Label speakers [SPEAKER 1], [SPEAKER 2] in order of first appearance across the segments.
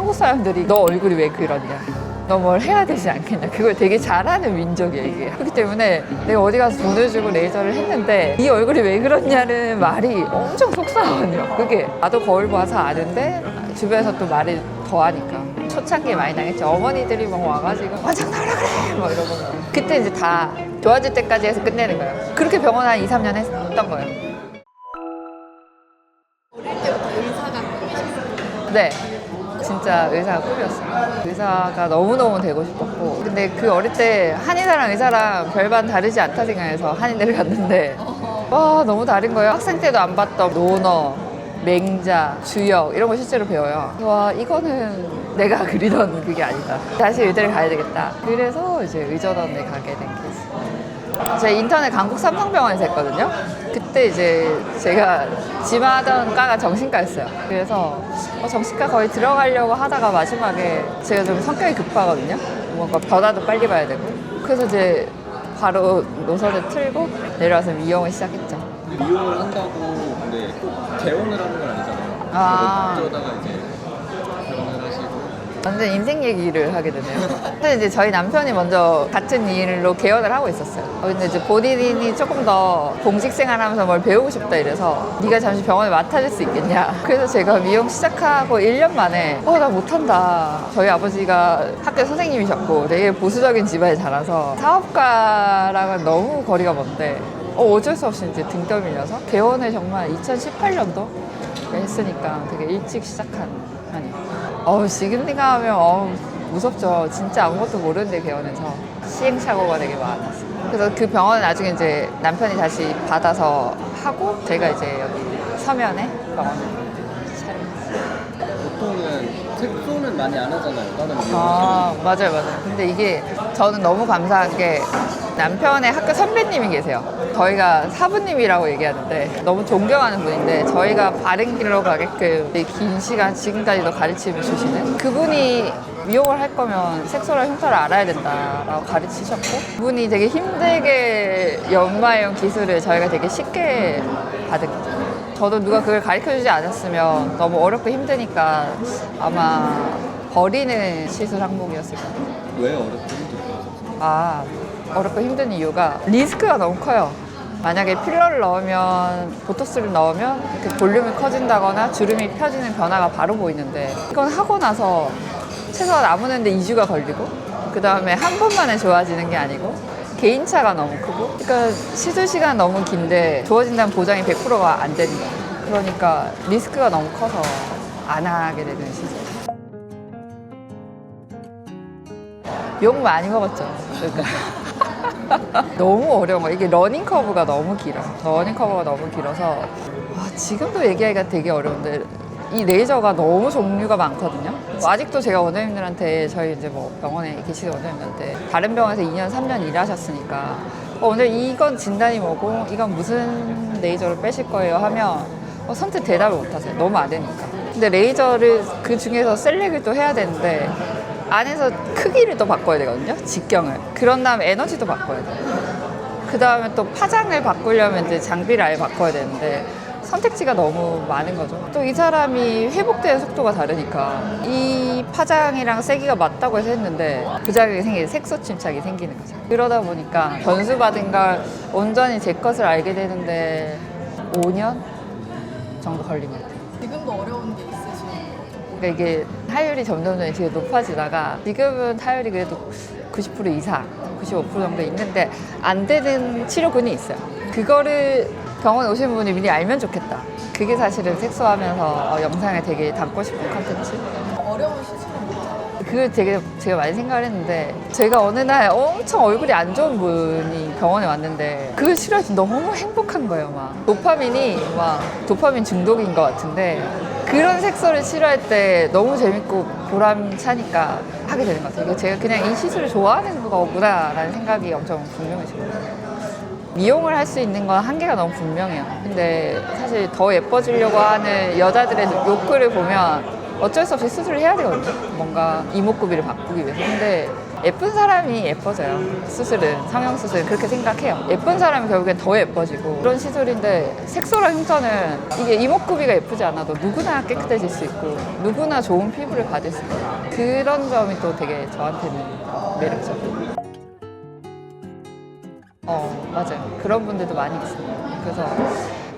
[SPEAKER 1] 한국 사람들이 너 얼굴이 왜 그러냐, 너 뭘 해야 되지 않겠냐, 그걸 되게 잘하는 민족이에요 이게. 그렇기 때문에 내가 어디 가서 돈을 주고 레이저를 했는데 이 얼굴이 왜 그러냐는 말이 엄청 속상하거든요. 그게 나도 거울 봐서 아는데 주변에서 또 말을 더 하니까 초창기에 많이 당했죠. 어머니들이 막 와가지고 완전 나오라 그래 막 이러고. 그때 이제 다 좋아질 때까지 해서 끝내는 거예요. 그렇게 병원 한 2, 3년 했던 거예요.
[SPEAKER 2] 어릴 때부터 의사가 꿈이셨어요?
[SPEAKER 1] 네, 진짜 의사가 꿈이었어요. 의사가 너무너무 되고 싶었고, 근데 그 어릴 때 한의사랑 의사랑 별반 다르지 않다 생각해서 한의대를 갔는데 와 너무 다른 거예요. 학생 때도 안 봤던 논어, 맹자, 주역 이런 거 실제로 배워요. 와 이거는 내가 그리던 그게 아니다. 다시 의대를 가야 되겠다. 그래서 이제 의전원에 가게 된 케이스. 제가 인턴을 강북 삼성병원에서 했거든요. 그때 이제 제가 지마하던 과가 정신과였어요. 그래서 정신과 거의 들어가려고 하다가 마지막에 제가 좀 성격이 급하거든요. 뭔가 변화도 빨리 봐야 되고. 그래서 이제 바로 노선을 틀고 내려와서 미용을 시작했죠.
[SPEAKER 3] 미용을 한다고 근데 꼭 개원을 하는 건 아니잖아요.
[SPEAKER 1] 아.
[SPEAKER 3] 그러다가 이제 개원을 하시고.
[SPEAKER 1] 완전 인생 얘기를 하게 되네요. 사실 이제 저희 남편이 먼저 같은 일로 개원을 하고 있었어요. 근데 이제 본인이 조금 더 공직 생활하면서 뭘 배우고 싶다 이래서 네가 잠시 병원을 맡아줄 수 있겠냐. 그래서 제가 미용 시작하고 1년 만에 나 못한다. 저희 아버지가 학교 선생님이셨고 되게 보수적인 집안에 자라서 사업가랑은 너무 거리가 먼데 어쩔 수 없이 이제 등 떠밀려서 개원을 정말 2018년도 했으니까 되게 일찍 시작한 편이에요. 지금 생각하면 무섭죠. 진짜 아무것도 모르는데 개원해서 시행착오가 되게 많았어요. 그래서 그 병원을 나중에 이제 남편이 다시 받아서 하고 제가 이제 여기 서면에 병원을 차렸어요.
[SPEAKER 3] 보통은 색소는 많이 안 하잖아요. 다른 미용.
[SPEAKER 1] 맞아요. 근데 이게 저는 너무 감사한 게 남편의 학교 선배님이 계세요. 저희가 사부님이라고 얘기하는데 너무 존경하는 분인데 저희가 바른 길로 가게끔 긴 시간 지금까지도 가르침을 주시는 그분이 미용을 할 거면 색소랑 흉터를 알아야 된다라고 가르치셨고 그분이 되게 힘들게 연마용 기술을 저희가 되게 쉽게 받은 거죠. 저도 누가 그걸 가르쳐주지 않았으면 너무 어렵고 힘드니까 아마 버리는 시술 항목이었을 거예요.
[SPEAKER 3] 왜 어렵고 힘들어요?
[SPEAKER 1] 어렵고 힘든 이유가 리스크가 너무 커요. 만약에 필러를 넣으면 보톡스를 넣으면 그 볼륨이 커진다거나 주름이 펴지는 변화가 바로 보이는데 이건 하고 나서 최소한 아무는데 2주가 걸리고 그 다음에 한 번만에 좋아지는 게 아니고 개인차가 너무 크고 그러니까 시술 시간 너무 긴데 좋아진다는 보장이 100%가 안 되는 거예요. 그러니까 리스크가 너무 커서 안 하게 되는 시술. 욕 많이 먹었죠. 그러니까 너무 어려운 거야. 이게 러닝 커브가 너무 길어. 러닝 커브가 너무 길어서 지금도 얘기하기가 되게 어려운데 이 레이저가 너무 종류가 많거든요. 아직도 제가 원장님들한테 저희 이제 뭐 병원에 계시는 원장님들한테 다른 병원에서 2년, 3년 일하셨으니까 오늘 이건 진단이 뭐고 이건 무슨 레이저를 빼실 거예요 하면 선뜻 대답을 못 하세요. 너무 안 되니까. 근데 레이저를 그 중에서 셀렉을 또 해야 되는데 안에서 크기를 또 바꿔야 되거든요. 직경을. 그런 다음에 에너지도 바꿔야 돼요. 그 다음에 또 파장을 바꾸려면 이제 장비를 아예 바꿔야 되는데 선택지가 너무 많은 거죠. 또 이 사람이 회복되는 속도가 다르니까 이 파장이랑 세기가 맞다고 해서 했는데 부작용이 생기는 색소 침착이 생기는 거죠. 그러다 보니까 변수받은 걸 온전히 제 것을 알게 되는데 5년 정도 걸린 것 같아요.
[SPEAKER 2] 지금도 어려운 게 있으신 거죠?
[SPEAKER 1] 그러니까 이게 타율이 점점 되게 높아지다가 지금은 타율이 그래도 90% 이상, 95% 정도 있는데 안 되는 치료군이 있어요. 그거를 병원에 오시는 분이 미리 알면 좋겠다. 그게 사실은 색소하면서 영상에 되게 담고 싶은 컨텐츠.
[SPEAKER 2] 어려운 시술은 뭐죠?
[SPEAKER 1] 그걸 되게 제가 많이 생각을 했는데 제가 어느 날 엄청 얼굴이 안 좋은 분이 병원에 왔는데 그걸 치료해서 너무 행복한 거예요. 막 도파민 중독인 것 같은데 그런 색소를 치료할 때 너무 재밌고 보람 차니까 하게 되는 것 같아요. 제가 그냥 이 시술을 좋아하는 거구나 라는 생각이 엄청 분명해져요. 미용을 할 수 있는 건 한계가 너무 분명해요. 근데 사실 더 예뻐지려고 하는 여자들의 욕구를 보면 어쩔 수 없이 수술을 해야 되거든요. 뭔가 이목구비를 바꾸기 위해서. 근데 예쁜 사람이 예뻐져요. 수술은, 성형수술은 그렇게 생각해요. 예쁜 사람이 결국엔 더 예뻐지고 그런 시술인데 색소랑 흉터는 이게 이목구비가 예쁘지 않아도 누구나 깨끗해질 수 있고 누구나 좋은 피부를 받을 수 있어요. 그런 점이 또 되게 저한테는 매력적이에요. 맞아요. 그런 분들도 많이 있어요. 그래서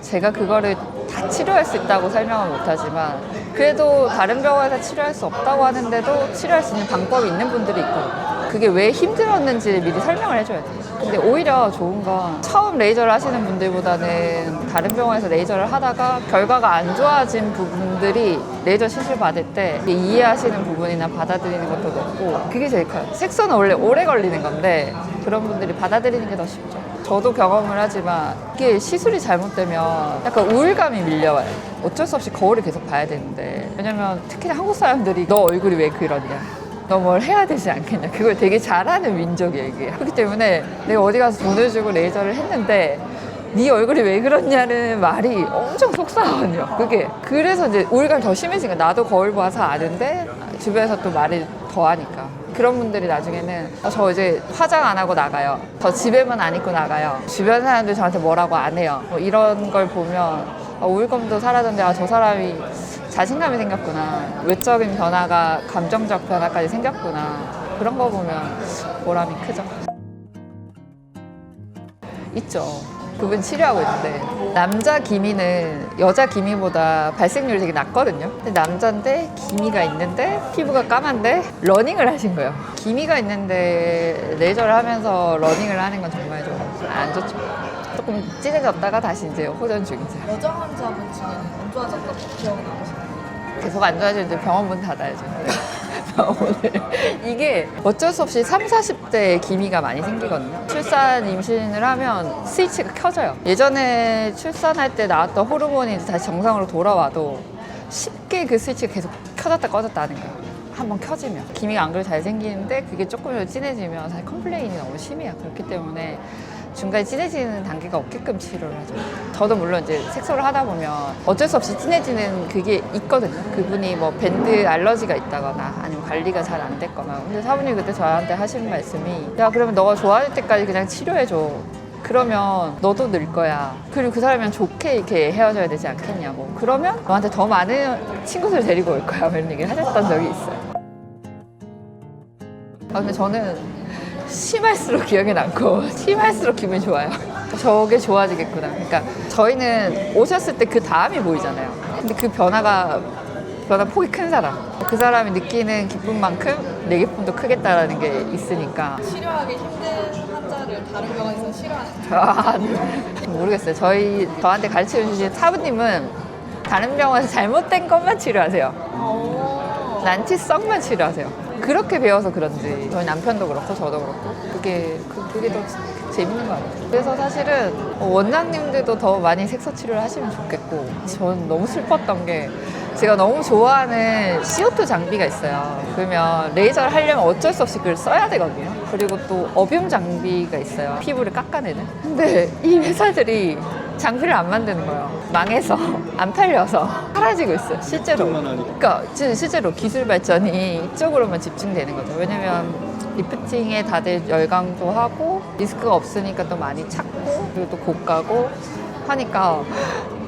[SPEAKER 1] 제가 그거를 다 치료할 수 있다고 설명은 못하지만 그래도 다른 병원에서 치료할 수 없다고 하는데도 치료할 수 있는 방법이 있는 분들이 있거든요. 그게 왜 힘들었는지를 미리 설명을 해줘야 돼요. 근데 오히려 좋은 건 처음 레이저를 하시는 분들보다는 다른 병원에서 레이저를 하다가 결과가 안 좋아진 부분들이 레이저 시술 받을 때 이해하시는 부분이나 받아들이는 것도 높고 그게 제일 커요. 색소는 원래 오래 걸리는 건데 그런 분들이 받아들이는 게 더 쉽죠. 저도 경험을 하지만 이게 시술이 잘못되면 약간 우울감이 밀려와요. 어쩔 수 없이 거울을 계속 봐야 되는데 왜냐면 특히나 한국 사람들이 너 얼굴이 왜 그러냐 너 뭘 해야 되지 않겠냐 그걸 되게 잘하는 민족이에요 이게. 그렇기 때문에 내가 어디 가서 돈을 주고 레이저를 했는데 네 얼굴이 왜 그렇냐는 말이 엄청 속상하거든요. 그게 그래서 이제 우울감이 더 심해지니까 나도 거울 봐서 아는데 주변에서 또 말을 더 하니까 그런 분들이 나중에는 저 이제 화장 안 하고 나가요. 저 집에만 안 입고 나가요. 주변 사람들 저한테 뭐라고 안 해요. 뭐 이런 걸 보면 우울감도 사라졌는데 저 사람이 자신감이 생겼구나. 외적인 변화가 감정적 변화까지 생겼구나. 그런 거 보면 보람이 크죠. 있죠. 그분 치료하고 있는데 남자 기미는 여자 기미보다 발생률이 되게 낮거든요. 근데 남자인데 기미가 있는데 피부가 까만데 러닝을 하신 거예요. 기미가 있는데 레이저를 하면서 러닝을 하는 건 정말 좀 안 좋죠. 조금 진해졌다가 다시 이제 호전 중이죠.
[SPEAKER 2] 여자 환자분 중에는 안 좋아졌다고 기억이 나시나요?
[SPEAKER 1] 계속 안 좋아지는데 병원문 닫아야죠. 병원을. 이게 어쩔 수 없이 30, 40대에 기미가 많이 생기거든요. 출산, 임신을 하면 스위치가 켜져요. 예전에 출산할 때 나왔던 호르몬이 다시 정상으로 돌아와도 쉽게 그 스위치가 계속 켜졌다 꺼졌다 하는 거예요. 한번 켜지면. 기미가 안 그래도 잘 생기는데 그게 조금이라도 진해지면 사실 컴플레인이 너무 심해요. 그렇기 때문에 중간에 진해지는 단계가 없게끔 치료를 하죠. 저도 물론 이제 색소를 하다 보면 어쩔 수 없이 진해지는 그게 있거든요. 그분이 뭐 밴드 알러지가 있다거나 아니면 관리가 잘 안 됐거나. 근데 사부님 그때 저한테 하시는 말씀이 야 그러면 너가 좋아질 때까지 그냥 치료해줘. 그러면 너도 늘 거야. 그리고 그 사람이랑 좋게 이렇게 헤어져야 되지 않겠냐고. 그러면 너한테 더 많은 친구들 데리고 올 거야. 이런 얘기를 하셨던 적이 있어요. 근데 저는 심할수록 기억에 남고 심할수록 기분이 좋아요. 저게 좋아지겠구나. 그러니까 저희는 오셨을 때 그 다음이 보이잖아요. 근데 그 변화 폭이 큰 사람. 그 사람이 느끼는 기쁨만큼 내 기쁨도 크겠다라는 게 있으니까.
[SPEAKER 2] 치료하기 힘든 환자를 다른 병원에서 치료하는
[SPEAKER 1] 모르겠어요. 저한테 가르쳐 주신 사부님은 다른 병원에서 잘못된 것만 치료하세요. 난치성만 치료하세요. 그렇게 배워서 그런지 저희 남편도 그렇고 저도 그렇고 그게 더 재밌는 것 같아요. 그래서 사실은 원장님들도 더 많이 색소 치료를 하시면 좋겠고 전 너무 슬펐던 게 제가 너무 좋아하는 CO2 장비가 있어요. 그러면 레이저를 하려면 어쩔 수 없이 그걸 써야 되거든요. 그리고 또 업용 장비가 있어요. 피부를 깎아내는. 근데 이 회사들이 장비를 안 만드는 거예요. 망해서 안 팔려서 사라지고 있어요. 실제로. 그러니까 실제로 기술 발전이 이쪽으로만 집중되는 거죠. 왜냐면 리프팅에 다들 열광도 하고 리스크가 없으니까 또 많이 찾고 그리고 또 고가고 하니까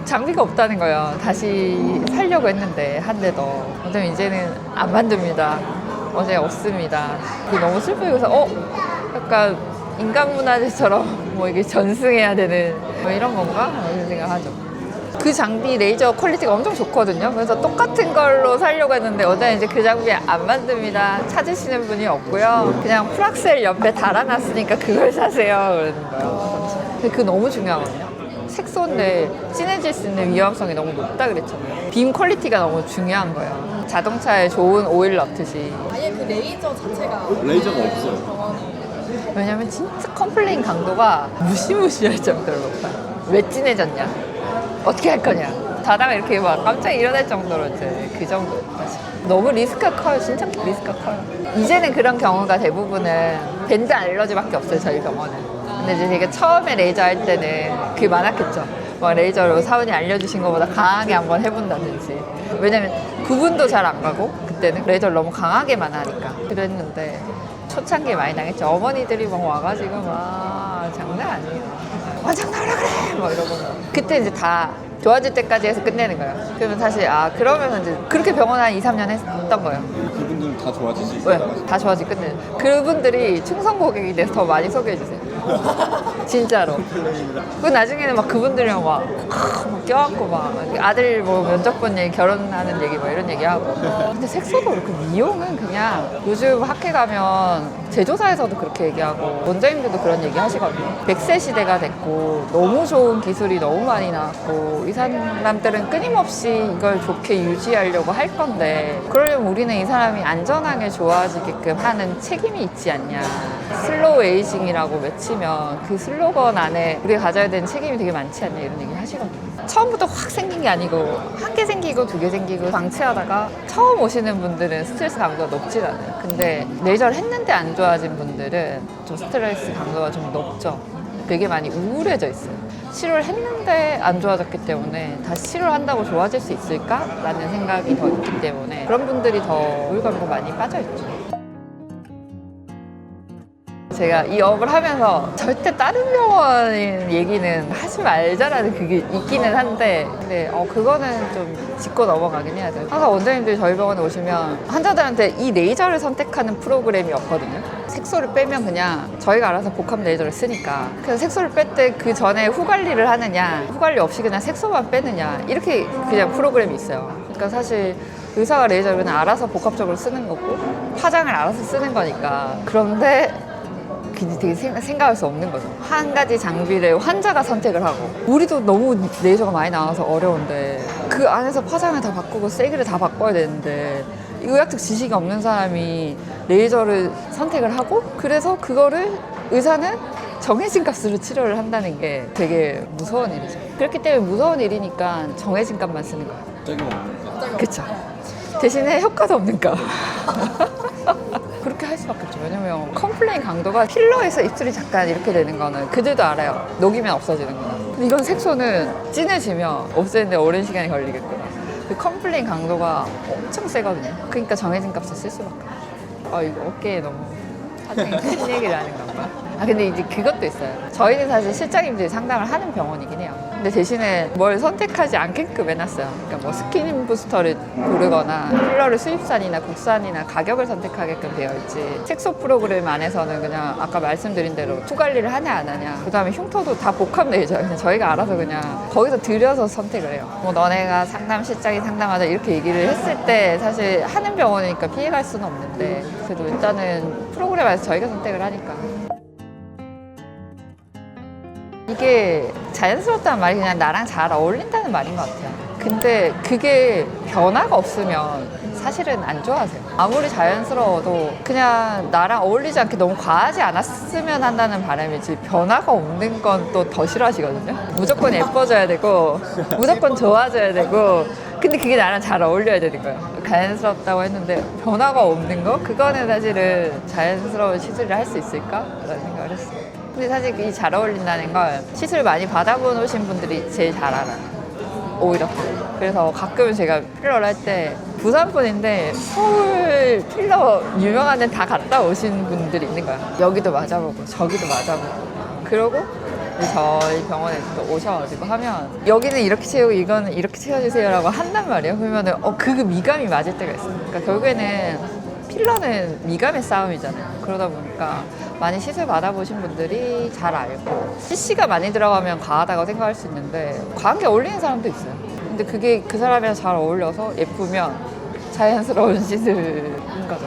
[SPEAKER 1] 장비가 없다는 거예요. 다시 살려고 했는데 한 대도. 어쩌면 이제는 안 만듭니다. 어제 없습니다. 그게 너무 슬프고 그래서 약간 인간문화재처럼 뭐 이게 전승해야 되는 뭐 이런 건가? 이런 생각하죠. 그 장비 레이저 퀄리티가 엄청 좋거든요. 그래서 똑같은 걸로 살려고 했는데 어제 이제 그 장비 안 만듭니다. 찾으시는 분이 없고요. 그냥 프락셀 옆에 달아놨으니까 그걸 사세요. 그러는 거예요. 근데 그거 너무 중요하거든요. 색소인데 진해질 수 있는 위험성이 너무 높다 그랬잖아요. 빔 퀄리티가 너무 중요한 거예요. 자동차에 좋은 오일 넣듯이.
[SPEAKER 2] 아예 그 레이저 자체가
[SPEAKER 3] 레이저가 없어요.
[SPEAKER 2] 병원이
[SPEAKER 1] 왜냐면 진짜 컴플레인 강도가 무시무시할 정도로 높아요. 왜 진해졌냐? 어떻게 할 거냐? 자다가 이렇게 막 깜짝 일어날 정도로 이제 그 정도까지. 너무 리스크가 커요. 진짜 리스크가 커요. 이제는 그런 경우가 대부분은 밴드 알러지밖에 없어요. 저희 병원은. 근데 이제 제가 처음에 레이저 할 때는 그게 많았겠죠. 막 레이저로 사원이 알려주신 것보다 강하게 한번 해본다든지. 왜냐면 구분도 잘 안 가고 그때는 레이저를 너무 강하게만 하니까 그랬는데 초창기에 많이 당했죠. 어머니들이 막 와가지고 막 장난 아니에요. 원장 나오라 그래! 막 이러고. 그때 이제 다 좋아질 때까지 해서 끝내는 거예요. 그러면 사실 그러면 이제 그렇게 병원 한 2, 3년 했던 거예요.
[SPEAKER 3] 그분들은 다 좋아질 수 있어요?
[SPEAKER 1] 왜? 다 좋아지 끝내. 그분들이 충성 고객이 돼서 더 많이 소개해 주세요. 진짜로. 그 나중에는 막 그분들이랑 막 껴안고 막 아들 뭐 면접 본 얘기, 결혼하는 얘기 뭐 이런 얘기하고. 근데 색소도 그렇고 미용은 그냥 요즘 학회 가면 제조사에서도 그렇게 얘기하고 원장님들도 그런 얘기 하시거든요. 100세 시대가 됐고 너무 좋은 기술이 너무 많이 나왔고 이 사람들은 끊임없이 이걸 좋게 유지하려고 할 건데 그러려면 우리는 이 사람이 안전하게 좋아지게끔 하는 책임이 있지 않냐. 슬로우 에이징이라고 외치면 그 슬로건 안에 우리가 가져야 되는 책임이 되게 많지 않냐 이런 얘기 하시거든요. 처음부터 확 생긴 게 아니고 한 개 생기고 두 개 생기고 방치하다가 처음 오시는 분들은 스트레스 강도가 높진 않아요. 근데 레이저를 했는데 안 좋아진 분들은 좀 스트레스 강도가 좀 높죠. 되게 많이 우울해져 있어요. 치료를 했는데 안 좋아졌기 때문에 다시 치료를 한다고 좋아질 수 있을까? 라는 생각이 더 있기 때문에 그런 분들이 더 우울감도 많이 빠져있죠. 제가 이 업을 하면서 절대 다른 병원 얘기는 하지 말자라는 그게 있기는 한데 근데 그거는 좀 짚고 넘어가긴 해야 돼요. 항상 원장님들이 저희 병원에 오시면 환자들한테 이 레이저를 선택하는 프로그램이 없거든요. 색소를 빼면 그냥 저희가 알아서 복합 레이저를 쓰니까 그래서 색소를 뺄 때 그 전에 후관리를 하느냐 후관리 없이 그냥 색소만 빼느냐 이렇게 그냥 프로그램이 있어요. 그러니까 사실 의사가 레이저를 그냥 알아서 복합적으로 쓰는 거고 화장을 알아서 쓰는 거니까 그런데 되게 생각할 수 없는 거죠. 한 가지 장비를 환자가 선택을 하고 우리도 너무 레이저가 많이 나와서 어려운데 그 안에서 파장을 다 바꾸고 세기를 다 바꿔야 되는데 의학적 지식이 없는 사람이 레이저를 선택을 하고 그래서 그거를 의사는 정해진 값으로 치료를 한다는 게 되게 무서운 일이죠. 그렇기 때문에 무서운 일이니까 정해진 값만 쓰는 거예요.
[SPEAKER 3] 적용 없는 거.
[SPEAKER 1] 그쵸. 대신에 효과도 없는 값. 그렇게 할 수밖에 없죠. 왜냐면 컴플레인 강도가 필러에서 입술이 잠깐 이렇게 되는 거는 그들도 알아요. 녹이면 없어지는 거다. 근데 이건 색소는 진해지면 없애는데 오랜 시간이 걸리겠구나. 그 컴플레인 강도가 엄청 세거든요. 그러니까 정해진 값을 쓸 수밖에 없어요. 이거 어깨에 너무 큰 얘기를 하는 건가? 근데 이제 그것도 있어요. 저희는 사실 실장님들이 상담을 하는 병원이긴 해요. 근데 대신에 뭘 선택하지 않게끔 해놨어요. 그러니까 뭐 스킨 부스터를 고르거나 필러를 수입산이나 국산이나 가격을 선택하게끔 되어 있지. 색소 프로그램 안에서는 그냥 아까 말씀드린 대로 투관리를 하냐 안 하냐. 그다음에 흉터도 다 복합 레이저예요. 그냥 저희가 알아서 그냥 거기서 들여서 선택을 해요. 뭐 너네가 상담 실장이 상담하자 이렇게 얘기를 했을 때 사실 하는 병원이니까 피해갈 수는 없는데 그래도 일단은 프로그램 안에서 저희가 선택을 하니까. 이게 자연스럽다는 말이 그냥 나랑 잘 어울린다는 말인 것 같아요. 근데 그게 변화가 없으면 사실은 안 좋아하세요. 아무리 자연스러워도 그냥 나랑 어울리지 않게 너무 과하지 않았으면 한다는 바람이지 변화가 없는 건 또 더 싫어하시거든요. 무조건 예뻐져야 되고 무조건 좋아져야 되고 근데 그게 나랑 잘 어울려야 되는 거예요. 자연스럽다고 했는데 변화가 없는 거? 그거는 사실은 자연스러운 시술을 할 수 있을까? 라는 생각을 했어요. 근데 사실 이 잘 어울린다는 걸 시술 많이 받아보신 분들이 제일 잘 알아요. 오히려. 그래서 가끔 제가 필러를 할 때 부산 분인데 서울 필러 유명한 데 다 갔다 오신 분들이 있는 거야. 여기도 맞아보고 저기도 맞아보고. 그러고 저희 병원에 또 오셔가지고 하면 여기는 이렇게 채우고 이거는 이렇게 채워주세요라고 한단 말이에요. 그러면은 그 미감이 맞을 때가 있어요. 그러니까 결국에는 필러는 미감의 싸움이잖아요. 그러다 보니까 많이 시술 받아보신 분들이 잘 알고 CC가 많이 들어가면 과하다고 생각할 수 있는데 과한 게 어울리는 사람도 있어요. 근데 그게 그 사람이랑 잘 어울려서 예쁘면 자연스러운 시술인 거죠.